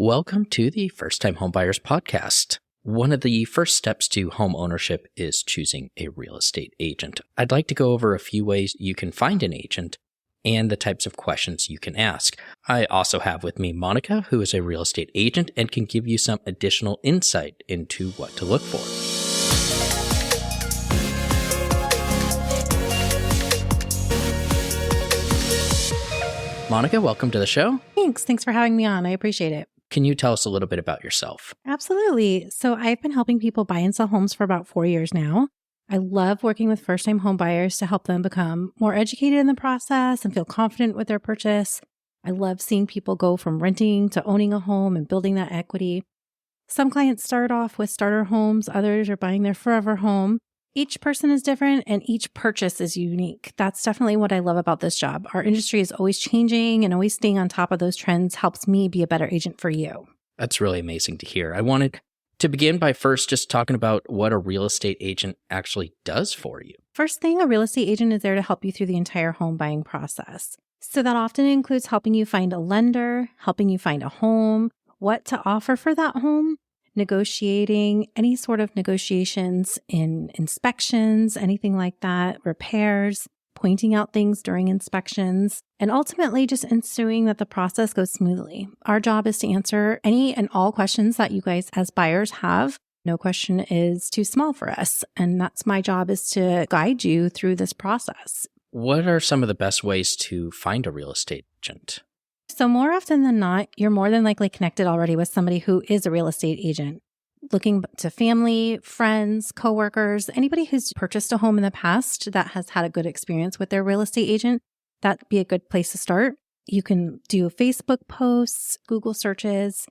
Welcome to the First Time Homebuyers podcast. One of the first steps to home ownership is choosing a real estate agent. I'd like to go over a few ways you can find an agent and the types of questions you can ask. I also have with me Monica, who is a real estate agent and can give you some additional insight into what to look for. Monica, welcome to the show. Thanks for having me on. I appreciate it. Can you tell us a little bit about yourself? Absolutely. So I've been helping people buy and sell homes for about 4 years now. I love working with first-time home buyers to help them become more educated in the process and feel confident with their purchase. I love seeing people go from renting to owning a home and building that equity. Some clients start off with starter homes. Others are buying their forever home. Each person is different and each purchase is unique. That's definitely what I love about this job. Our industry is always changing, and always staying on top of those trends helps me be a better agent for you. That's really amazing to hear. I wanted to begin by first just talking about what a real estate agent actually does for you. First thing, a real estate agent is there to help you through the entire home buying process. So that often includes helping you find a lender, helping you find a home, what to offer for that home, negotiating, any sort of negotiations in inspections, anything like that, repairs, pointing out things during inspections, and ultimately just ensuring that the process goes smoothly. Our job is to answer any and all questions that you guys as buyers have. No question is too small for us. And that's my job, is to guide you through this process. What are some of the best ways to find a real estate agent? So more often than not, you're more than likely connected already with somebody who is a real estate agent. Looking to family, friends, coworkers, anybody who's purchased a home in the past that has had a good experience with their real estate agent, that'd be a good place to start. You can do Facebook posts, Google searches,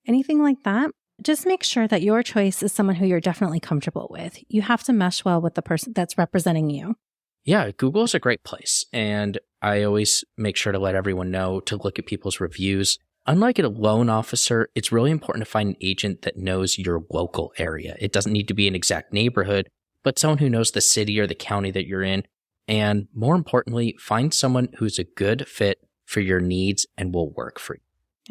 anything like that. Just make sure that your choice is someone who you're definitely comfortable with. You have to mesh well with the person that's representing you. Yeah, Google is a great place. And I always make sure to let everyone know to look at people's reviews. Unlike a loan officer, it's really important to find an agent that knows your local area. It doesn't need to be an exact neighborhood, but someone who knows the city or the county that you're in. And more importantly, find someone who's a good fit for your needs and will work for you.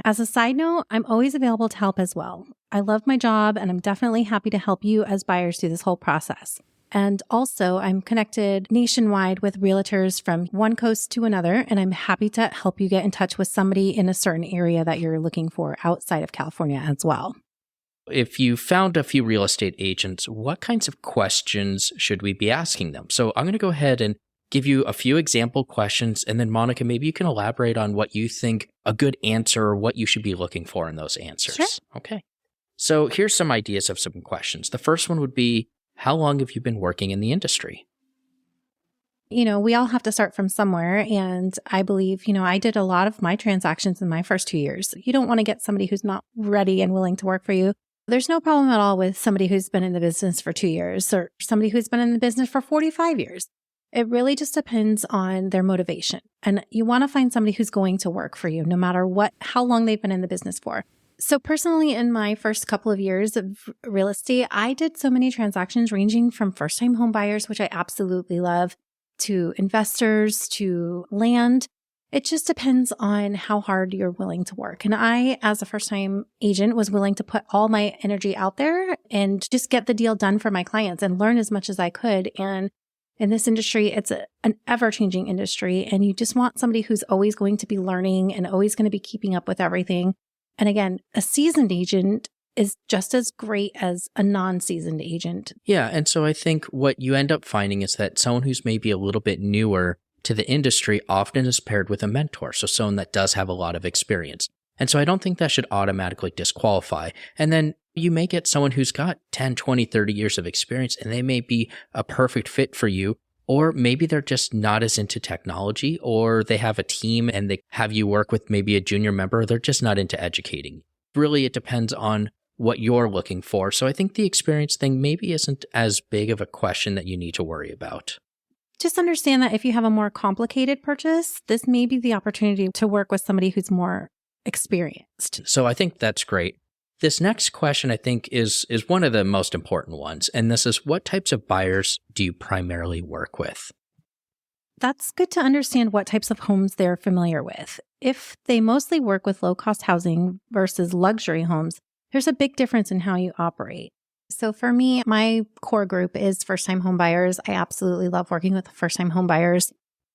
As a side note, I'm always available to help as well. I love my job, and I'm definitely happy to help you as buyers through this whole process. And also, I'm connected nationwide with realtors from one coast to another, and I'm happy to help you get in touch with somebody in a certain area that you're looking for outside of California as well. If you found a few real estate agents, what kinds of questions should we be asking them? So I'm going to go ahead and give you a few example questions, and then Monica, maybe you can elaborate on what you think a good answer or what you should be looking for in those answers. Sure. Okay. So here's some ideas of some questions. The first one would be, how long have you been working in the industry? We all have to start from somewhere. And I believe, I did a lot of my transactions in my first 2 years. You don't want to get somebody who's not ready and willing to work for you. There's no problem at all with somebody who's been in the business for 2 years or somebody who's been in the business for 45 years. It really just depends on their motivation. And you want to find somebody who's going to work for you, no matter how long they've been in the business for. So personally, in my first couple of years of real estate, I did so many transactions ranging from first-time home buyers, which I absolutely love, to investors, to land. It just depends on how hard you're willing to work. And I, as a first-time agent, was willing to put all my energy out there and just get the deal done for my clients and learn as much as I could. And in this industry, it's an ever-changing industry, and you just want somebody who's always going to be learning and always going to be keeping up with everything. And again, a seasoned agent is just as great as a non-seasoned agent. Yeah, and so I think what you end up finding is that someone who's maybe a little bit newer to the industry often is paired with a mentor, so someone that does have a lot of experience. And so I don't think that should automatically disqualify. And then you may get someone who's got 10, 20, 30 years of experience, and they may be a perfect fit for you. Or maybe they're just not as into technology, or they have a team and they have you work with maybe a junior member. They're just not into educating. Really, it depends on what you're looking for. So I think the experience thing maybe isn't as big of a question that you need to worry about. Just understand that if you have a more complicated purchase, this may be the opportunity to work with somebody who's more experienced. So I think that's great. This next question, I think, is one of the most important ones. And this is, what types of buyers do you primarily work with? That's good to understand what types of homes they're familiar with. if they mostly work with low-cost housing versus luxury homes, there's a big difference in how you operate. So for me, my core group is first-time homebuyers. I absolutely love working with first-time homebuyers.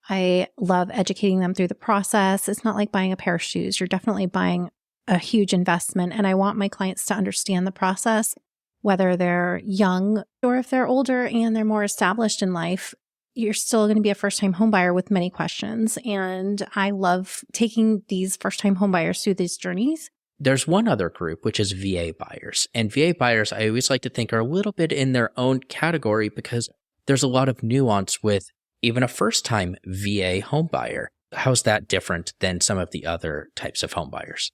I love educating them through the process. It's not like buying a pair of shoes. You're definitely buying a huge investment. And I want my clients to understand the process, whether they're young or if they're older and they're more established in life. You're still going to be a first-time homebuyer with many questions. And I love taking these first-time homebuyers through these journeys. There's one other group, which is VA buyers. And VA buyers, I always like to think, are a little bit in their own category because there's a lot of nuance with even a first-time VA homebuyer. How's that different than some of the other types of homebuyers?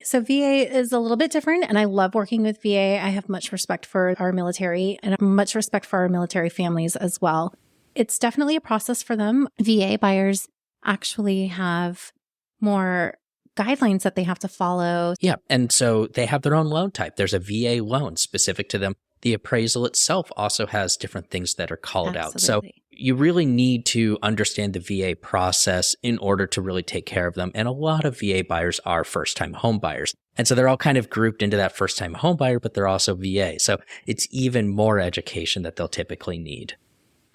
So VA is a little bit different, and I love working with VA. I have much respect for our military and much respect for our military families as well. It's definitely a process for them. VA buyers actually have more guidelines that they have to follow. Yeah, and so they have their own loan type. There's a VA loan specific to them. The appraisal itself also has different things that are called out. So you really need to understand the VA process in order to really take care of them. And a lot of VA buyers are first-time home buyers. And so they're all kind of grouped into that first-time home buyer, but they're also VA. So it's even more education that they'll typically need.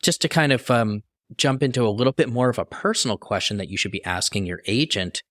Just to kind of jump into a little bit more of a personal question that you should be asking your agent,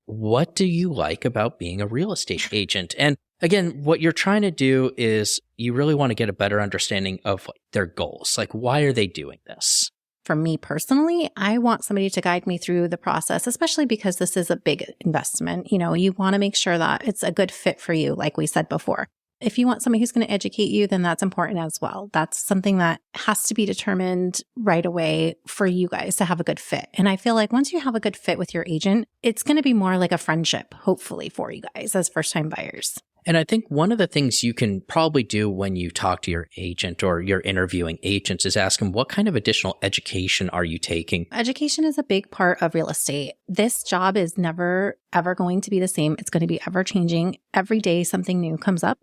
what do you like about being a real estate agent? And again, what you're trying to do is you really want to get a better understanding of their goals. Like, why are they doing this? For me personally, I want somebody to guide me through the process, especially because this is a big investment. You know, you want to make sure that it's a good fit for you, like we said before. If you want somebody who's going to educate you, then that's important as well. That's something that has to be determined right away for you guys to have a good fit. And I feel like once you have a good fit with your agent, it's going to be more like a friendship, hopefully, for you guys as first-time buyers. And I think one of the things you can probably do when you talk to your agent or you're interviewing agents is ask them, what kind of additional education are you taking? Education is a big part of real estate. This job is never, ever going to be the same. It's going to be ever changing. Every day, something new comes up.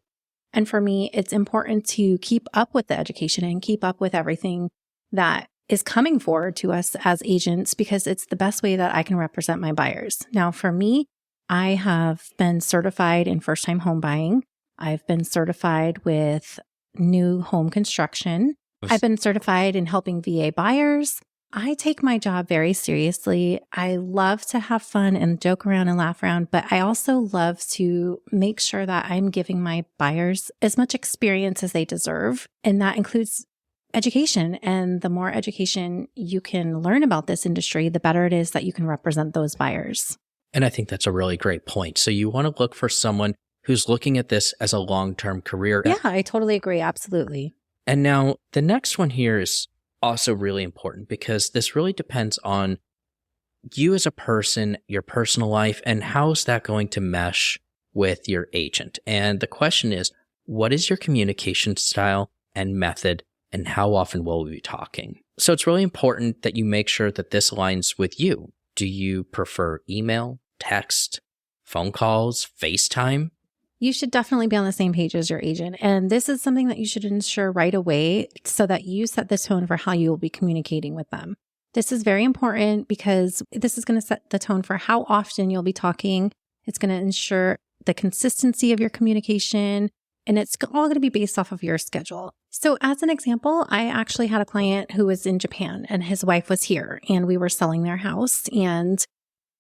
And for me, it's important to keep up with the education and keep up with everything that is coming forward to us as agents because it's the best way that I can represent my buyers. Now, for me, I have been certified in first-time home buying. I've been certified with new home construction. I've been certified in helping VA buyers. I take my job very seriously. I love to have fun and joke around and laugh around, but I also love to make sure that I'm giving my buyers as much experience as they deserve. And that includes education. And the more education you can learn about this industry, the better it is that you can represent those buyers. And I think that's a really great point. So you want to look for someone who's looking at this as a long-term career. Yeah, I totally agree. Absolutely. And now the next one here is also really important because this really depends on you as a person, your personal life, and how's that going to mesh with your agent. And the question is, what is your communication style and method, and how often will we be talking? So it's really important that you make sure that this aligns with you. Do you prefer email, text, phone calls, FaceTime? You should definitely be on the same page as your agent. And this is something that you should ensure right away so that you set the tone for how you will be communicating with them. This is very important because this is going to set the tone for how often you'll be talking. It's going to ensure the consistency of your communication, and it's all going to be based off of your schedule. So as an example, I actually had a client who was in Japan and his wife was here and we were selling their house, and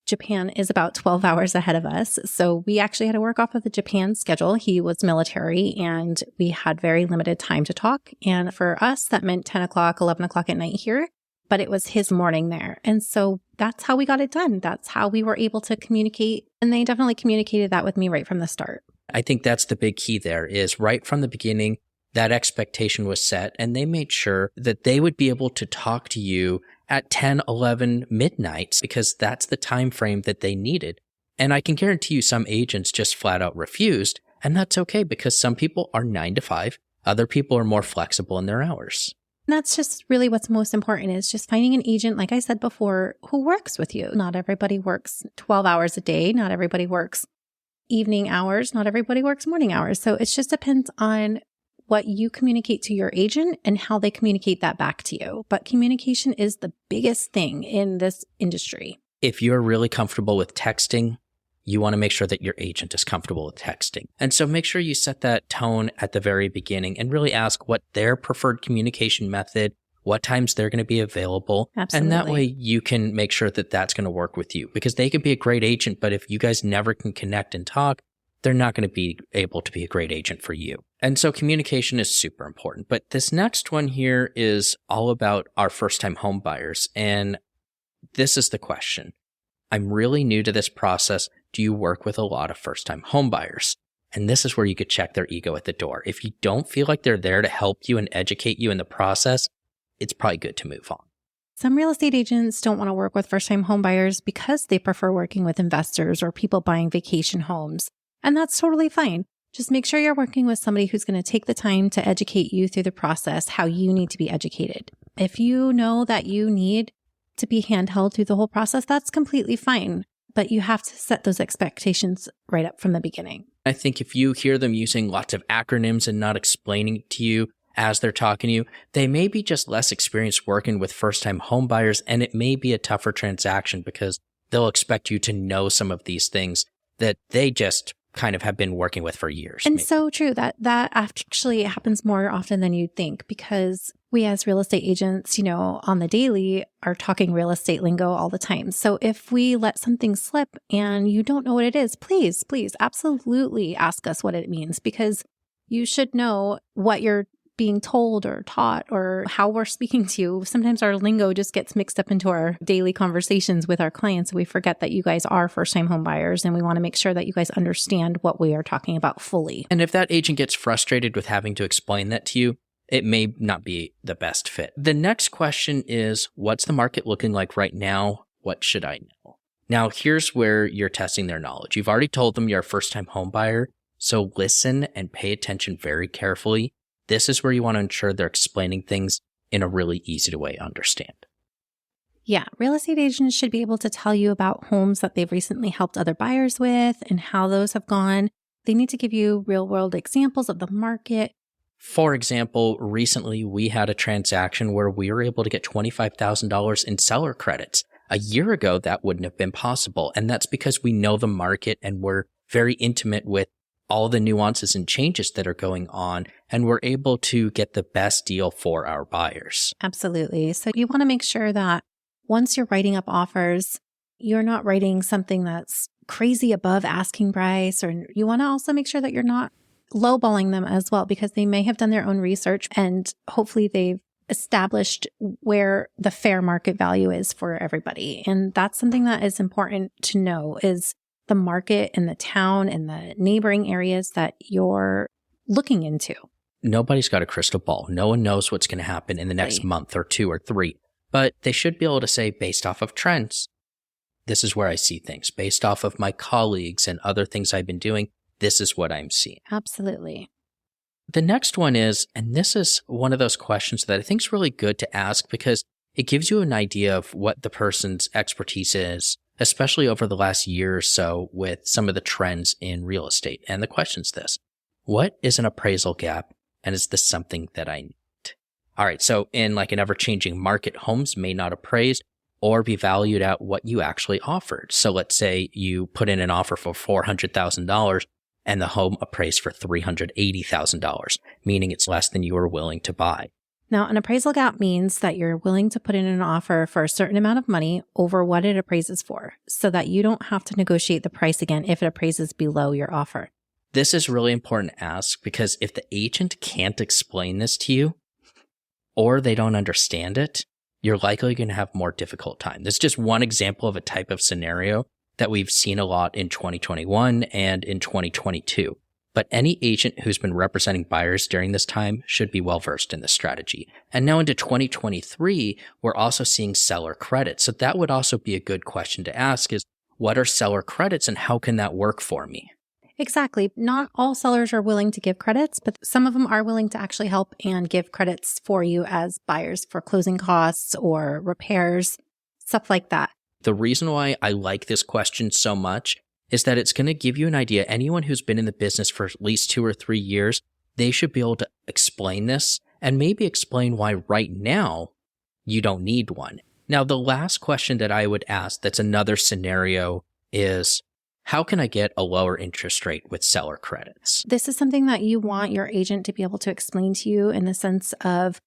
Japan is about 12 hours ahead of us. So we actually had to work off of the Japan schedule. He was military and we had very limited time to talk. And for us, that meant 10 o'clock, 11 o'clock at night here, but it was his morning there. And so that's how we got it done. That's how we were able to communicate. And they definitely communicated that with me right from the start. I think that's the big key there is right from the beginning, that expectation was set and they made sure that they would be able to talk to you at 10, 11 midnight because that's the time frame that they needed. And I can guarantee you some agents just flat out refused, and that's okay because some people are 9 to 5. Other people are more flexible in their hours. And that's just really what's most important is just finding an agent, like I said before, who works with you. Not everybody works 12 hours a day. Not everybody works evening hours. Not everybody works morning hours. So it just depends on what you communicate to your agent and how they communicate that back to you. But communication is the biggest thing in this industry. If you're really comfortable with texting, you want to make sure that your agent is comfortable with texting. And so make sure you set that tone at the very beginning and really ask what their preferred communication method, what times they're going to be available. Absolutely. And that way you can make sure that that's going to work with you, because they could be a great agent, but if you guys never can connect and talk, they're not going to be able to be a great agent for you. And so communication is super important. But this next one here is all about our first-time home buyers. And this is the question. I'm really new to this process. Do you work with a lot of first-time home buyers? And this is where you could check their ego at the door. If you don't feel like they're there to help you and educate you in the process, it's probably good to move on. Some real estate agents don't want to work with first-time home buyers because they prefer working with investors or people buying vacation homes. And that's totally fine. Just make sure you're working with somebody who's going to take the time to educate you through the process, how you need to be educated. If you know that you need to be handheld through the whole process, that's completely fine. But you have to set those expectations right up from the beginning. I think if you hear them using lots of acronyms and not explaining it to you as they're talking to you, they may be just less experienced working with first-time home buyers, and it may be a tougher transaction because they'll expect you to know some of these things that they just kind of have been working with for years. And maybe. so true that actually happens more often than you'd think, because we as real estate agents, on the daily are talking real estate lingo all the time. So if we let something slip and you don't know what it is, please absolutely ask us what it means, because you should know what you're being told or taught or how we're speaking to you. Sometimes our lingo just gets mixed up into our daily conversations with our clients. We forget that you guys are first-time home buyers, and we want to make sure that you guys understand what we are talking about fully. And if that agent gets frustrated with having to explain that to you, it may not be the best fit. The next question is, what's the market looking like right now? What should I know? Now, here's where you're testing their knowledge. You've already told them you're a first-time home buyer, so listen and pay attention very carefully. This is where you want to ensure they're explaining things in a really easy way to understand. Yeah, real estate agents should be able to tell you about homes that they've recently helped other buyers with and how those have gone. They need to give you real-world examples of the market. For example, recently we had a transaction where we were able to get $25,000 in seller credits. A year ago, that wouldn't have been possible. And that's because we know the market and we're very intimate with all the nuances and changes that are going on, and we're able to get the best deal for our buyers. Absolutely. So you want to make sure that once you're writing up offers, you're not writing something that's crazy above asking price, or you want to also make sure that you're not lowballing them as well, because they may have done their own research and hopefully they've established where the fair market value is for everybody. And that's something that is important to know, is the market in the town and the neighboring areas that you're looking into. Nobody's got a crystal ball. No one knows what's going to happen in the next month or 2 or 3, but they should be able to say, based off of trends, this is where I see things. Based off of my colleagues and other things I've been doing, this is what I'm seeing. Absolutely. The next one is, and this is one of those questions that I think is really good to ask because it gives you an idea of what the person's expertise is, especially over the last year or so with some of the trends in real estate. And the question's this: what is an appraisal gap, and is this something that I need? All right, so in like an ever-changing market, homes may not appraise or be valued at what you actually offered. So let's say you put in an offer for $400,000 and the home appraised for $380,000, meaning it's less than you were willing to buy. Now, an appraisal gap means that you're willing to put in an offer for a certain amount of money over what it appraises for, so that you don't have to negotiate the price again if it appraises below your offer. This is really important to ask because if the agent can't explain this to you or they don't understand it, you're likely going to have more difficult time. This is just one example of a type of scenario that we've seen a lot in 2021 and in 2022. But any agent who's been representing buyers during this time should be well-versed in this strategy. And now into 2023, we're also seeing seller credits. So that would also be a good question to ask is, what are seller credits and how can that work for me? Exactly. Not all sellers are willing to give credits, but some of them are willing to actually help and give credits for you as buyers for closing costs or repairs, stuff like that. The reason why I like this question so much is that it's going to give you an idea. Anyone who's been in the business for at least 2 or 3 years, they should be able to explain this and maybe explain why right now you don't need one. Now, the last question that I would ask that's another scenario is, how can I get a lower interest rate with seller credits? This is something that you want your agent to be able to explain to you in the sense of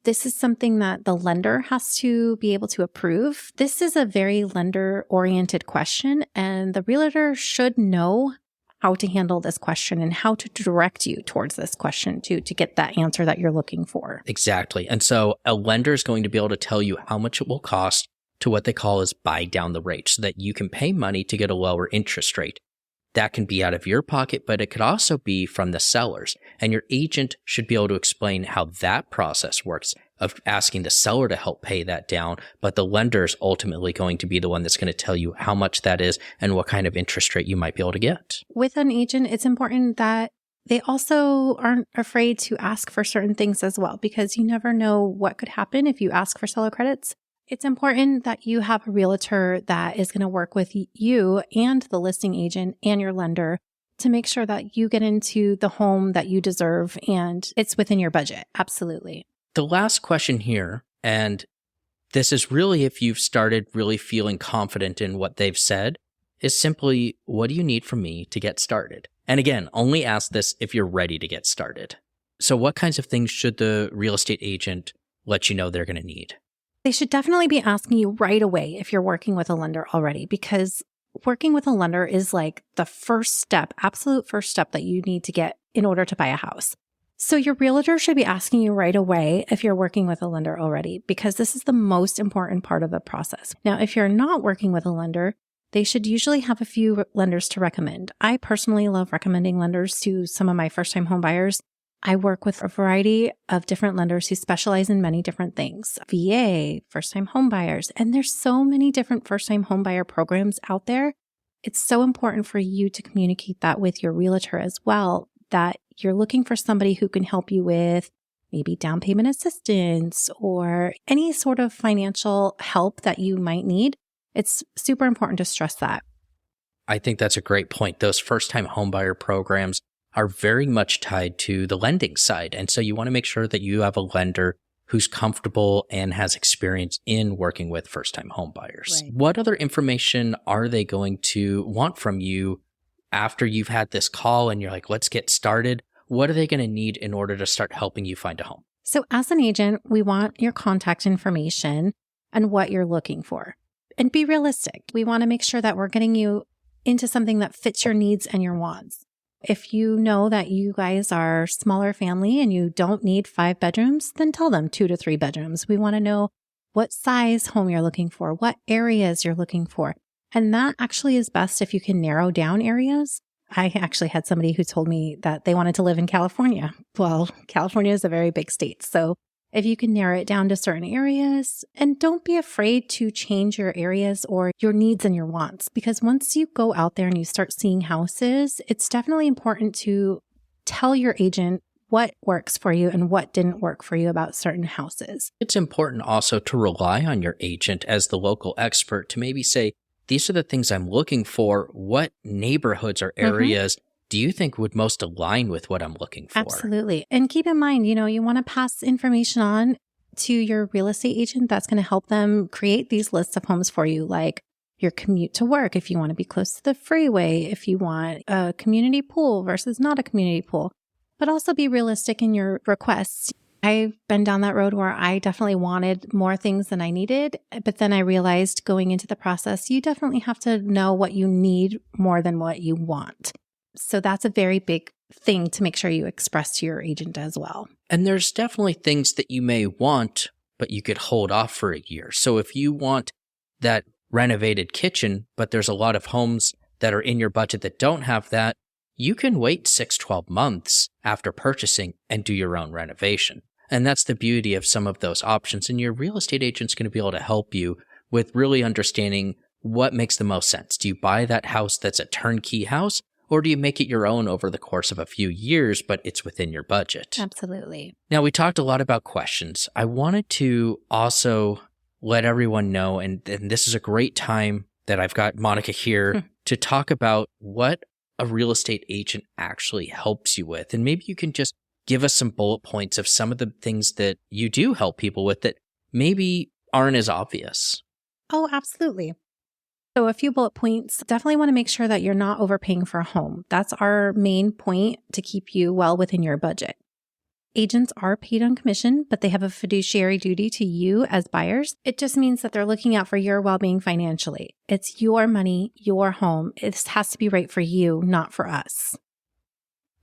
this is something that the lender has to be able to approve. This is a very lender-oriented question, and the realtor should know how to handle this question and how to direct you towards this question to get that answer that you're looking for. Exactly. And so a lender is going to be able to tell you how much it will cost to what they call is buy down the rate so that you can pay money to get a lower interest rate. That can be out of your pocket, but it could also be from the sellers. And your agent should be able to explain how that process works of asking the seller to help pay that down. But the lender is ultimately going to be the one that's going to tell you how much that is and what kind of interest rate you might be able to get. With an agent, it's important that they also aren't afraid to ask for certain things as well, because you never know what could happen if you ask for seller credits. It's important that you have a realtor that is going to work with you and the listing agent and your lender to make sure that you get into the home that you deserve and it's within your budget. Absolutely. The last question here, and this is really if you've started really feeling confident in what they've said, is simply, what do you need from me to get started? And again, only ask this if you're ready to get started. So what kinds of things should the real estate agent let you know they're going to need? They should definitely be asking you right away if you're working with a lender already, because working with a lender is like the first step, absolute first step that you need to get in order to buy a house. So your realtor should be asking you right away if you're working with a lender already, because this is the most important part of the process. Now, if you're not working with a lender, they should usually have a few lenders to recommend. I personally love recommending lenders to some of my first-time home buyers. I work with a variety of different lenders who specialize in many different things. VA, first-time home buyers, and there's so many different first-time home buyer programs out there. It's so important for you to communicate that with your realtor as well, that you're looking for somebody who can help you with maybe down payment assistance or any sort of financial help that you might need. It's super important to stress that. I think that's a great point. Those first-time homebuyer programs are very much tied to the lending side. And so you want to make sure that you have a lender who's comfortable and has experience in working with first-time homebuyers. Right. What other information are they going to want from you after you've had this call and you're like, let's get started? What are they going to need in order to start helping you find a home? So as an agent, we want your contact information and what you're looking for. And be realistic. We want to make sure that we're getting you into something that fits your needs and your wants. If you know that you guys are smaller family and you don't need 5 bedrooms, then tell them 2 to 3 bedrooms. We want to know what size home you're looking for, what areas you're looking for. And that actually is best if you can narrow down areas. I actually had somebody who told me that they wanted to live in California. Well, California is a very big state. So if you can narrow it down to certain areas, and don't be afraid to change your areas or your needs and your wants, because once you go out there and you start seeing houses, it's definitely important to tell your agent what works for you and what didn't work for you about certain houses. It's important also to rely on your agent as the local expert to maybe say, these are the things I'm looking for. What neighborhoods or areas do you think would most align with what I'm looking for? Absolutely. And keep in mind, you want to pass information on to your real estate agent that's going to help them create these lists of homes for you, like your commute to work, if you want to be close to the freeway, if you want a community pool versus not a community pool, but also be realistic in your requests. I've been down that road where I definitely wanted more things than I needed, but then I realized going into the process, you definitely have to know what you need more than what you want. So that's a very big thing to make sure you express to your agent as well. And there's definitely things that you may want, but you could hold off for a year. So if you want that renovated kitchen, but there's a lot of homes that are in your budget that don't have that, you can wait 6-12 months after purchasing and do your own renovation. And that's the beauty of some of those options. And your real estate agent's going to be able to help you with really understanding what makes the most sense. Do you buy that house that's a turnkey house? Or do you make it your own over the course of a few years, but it's within your budget? Absolutely. Now, we talked a lot about questions. I wanted to also let everyone know, and this is a great time that I've got Monica here to talk about what a real estate agent actually helps you with. And maybe you can just give us some bullet points of some of the things that you do help people with that maybe aren't as obvious. Oh, absolutely. So a few bullet points. Definitely want to make sure that you're not overpaying for a home. That's our main point to keep you well within your budget. Agents are paid on commission, but they have a fiduciary duty to you as buyers. It just means that they're looking out for your well-being financially. It's your money, your home. It has to be right for you, not for us.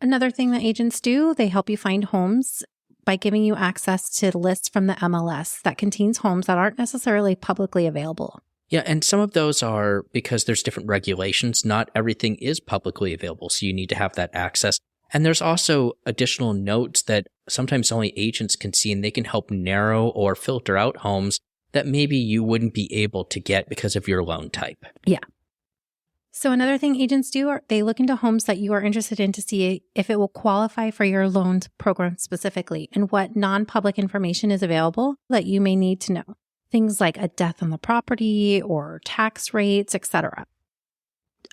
Another thing that agents do, they help you find homes by giving you access to lists from the MLS that contains homes that aren't necessarily publicly available. Yeah, and some of those are because there's different regulations. Not everything is publicly available, so you need to have that access. And there's also additional notes that sometimes only agents can see, and they can help narrow or filter out homes that maybe you wouldn't be able to get because of your loan type. Yeah. So another thing agents do are they look into homes that you are interested in to see if it will qualify for your loan program specifically and what non-public information is available that you may need to know. Things like a death on the property or tax rates, etc.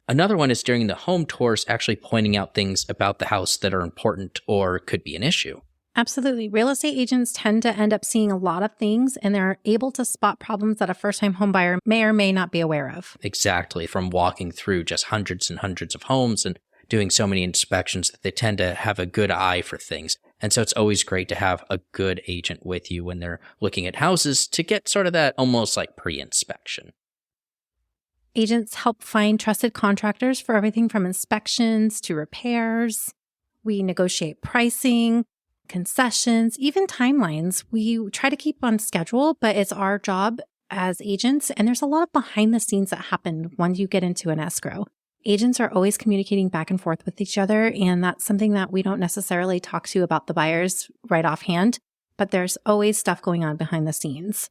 Another one is during the home tours, actually pointing out things about the house that are important or could be an issue. Absolutely. Real estate agents tend to end up seeing a lot of things, and they're able to spot problems that a first-time homebuyer may or may not be aware of. Exactly. From walking through just hundreds and hundreds of homes and doing so many inspections that they tend to have a good eye for things. And so it's always great to have a good agent with you when they're looking at houses to get sort of that almost like pre-inspection. Agents help find trusted contractors for everything from inspections to repairs. We negotiate pricing, concessions, even timelines. We try to keep on schedule, but it's our job as agents. And there's a lot of behind the scenes that happen once you get into an escrow. Agents are always communicating back and forth with each other. And that's something that we don't necessarily talk to about the buyers right offhand, but there's always stuff going on behind the scenes.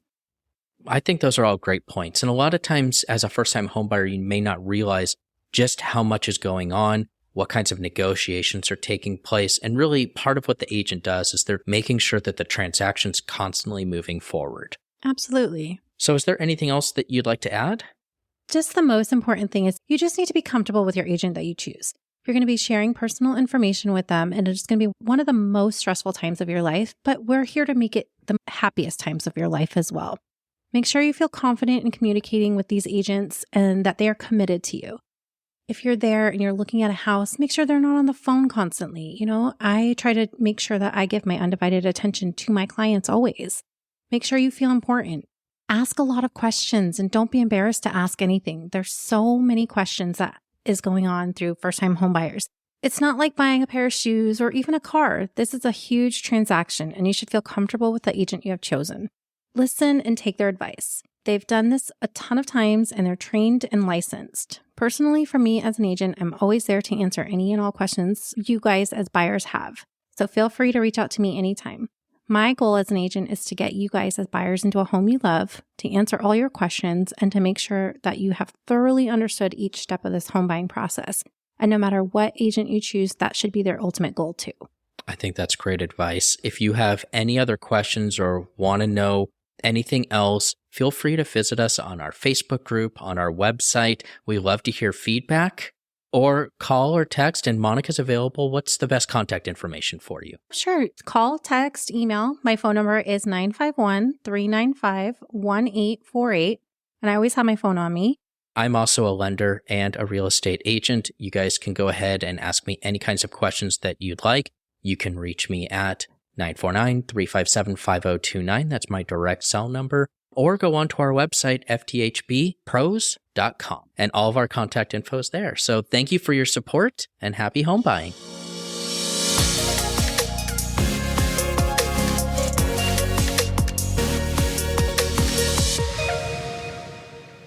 I think those are all great points. And a lot of times as a first-time homebuyer, you may not realize just how much is going on, what kinds of negotiations are taking place. And really part of what the agent does is they're making sure that the transaction's constantly moving forward. Absolutely. So is there anything else that you'd like to add? Just the most important thing is you just need to be comfortable with your agent that you choose. You're going to be sharing personal information with them, and it's going to be one of the most stressful times of your life, but we're here to make it the happiest times of your life as well. Make sure you feel confident in communicating with these agents and that they are committed to you. If you're there and you're looking at a house, make sure they're not on the phone constantly. I try to make sure that I give my undivided attention to my clients always. Make sure you feel important. Ask a lot of questions and don't be embarrassed to ask anything. There's so many questions that is going on through first-time homebuyers. It's not like buying a pair of shoes or even a car. This is a huge transaction and you should feel comfortable with the agent you have chosen. Listen and take their advice. They've done this a ton of times and they're trained and licensed. Personally, for me as an agent, I'm always there to answer any and all questions you guys as buyers have. So feel free to reach out to me anytime. My goal as an agent is to get you guys as buyers into a home you love, to answer all your questions, and to make sure that you have thoroughly understood each step of this home buying process. And no matter what agent you choose, that should be their ultimate goal too. I think that's great advice. If you have any other questions or want to know anything else, feel free to visit us on our Facebook group, on our website. We love to hear feedback, or call or text, and Monica's available. What's the best contact information for you? Sure. Call, text, email. My phone number is 951-395-1848. And I always have my phone on me. I'm also a lender and a real estate agent. You guys can go ahead and ask me any kinds of questions that you'd like. You can reach me at 949-357-5029. That's my direct cell number. Or go on to our website, fthbpros.com. And all of our contact info is there. So thank you for your support and happy home buying.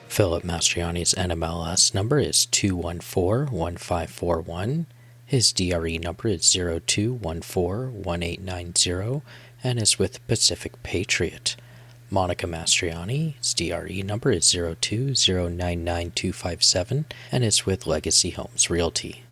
Philip Mastriani's NMLS number is 214-1541. His DRE number is 02141890 and is with Pacific Patriot. Monica Mastriani's DRE number is 02099257 and is with Legacy Homes Realty.